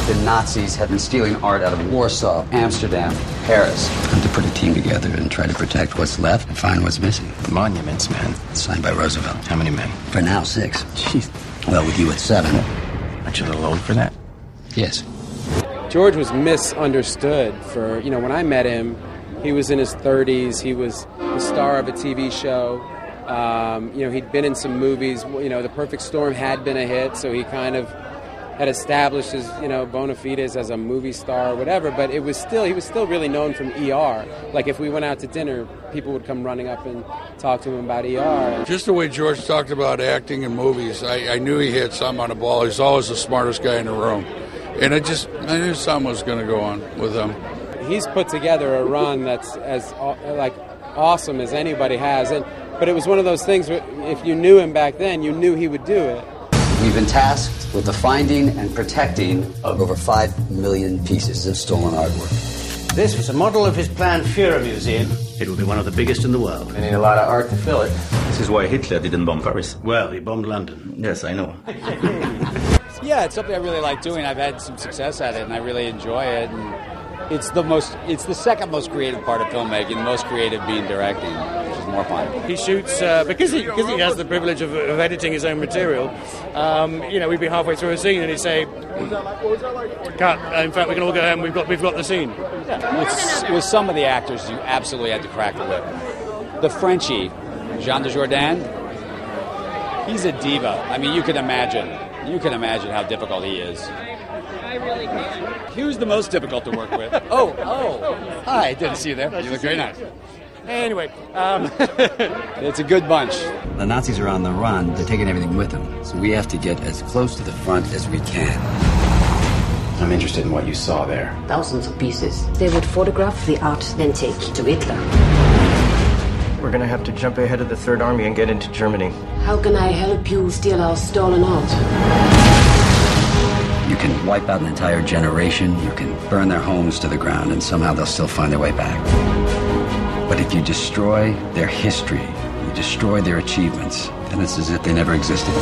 the Nazis had been stealing art out of Warsaw, Amsterdam, Paris. And to put a team together and try to protect what's left and find what's missing. Monuments, man. Signed by Roosevelt. How many men? For now, 6. Jeez. Well, with you at 7. Aren't you a little old for that? Yes. George was misunderstood for, when I met him, he was in his 30s. He was the star of a TV show. He'd been in some movies. The Perfect Storm had been a hit, so he kind of had established his, bona fides as a movie star or whatever, but he was still really known from ER. Like, if we went out to dinner, people would come running up and talk to him about ER. Just the way George talked about acting in movies, I knew he had something on the ball. He's always the smartest guy in the room. And I knew something was going to go on with him. He's put together a run that's as, awesome as anybody has. But it was one of those things where if you knew him back then, you knew he would do it. We've been tasked with the finding and protecting of over 5 million pieces of stolen artwork. This was a model of his planned Führer Museum. It will be one of the biggest in the world. We need a lot of art to fill it. This is why Hitler didn't bomb Paris. Well, he bombed London. Yes, I know. Yeah, it's something I really like doing. I've had some success at it, and I really enjoy it. And it's the second most creative part of filmmaking, the most creative being directing, which is more fun. He shoots, because he has the privilege of editing his own material, we'd be halfway through a scene and he'd say, cut, in fact we can all go home, we've got the scene. Yeah. With some of the actors, you absolutely had to crack the whip. The Frenchie, Jean Dujardin, he's a diva. I mean, you can imagine how difficult he is. I really can. He was the most difficult to work with. Oh, hi, didn't see you there. You look very nice. Anyway, it's a good bunch. The Nazis are on the run. They're taking everything with them. So we have to get as close to the front as we can. I'm interested in what you saw there. Thousands of pieces. They would photograph the art, then take to Hitler. We're going to have to jump ahead of the Third Army and get into Germany. How can I help you steal our stolen art? You can wipe out an entire generation. You can burn their homes to the ground, and somehow they'll still find their way back. But if you destroy their history, you destroy their achievements, then it's as if they never existed.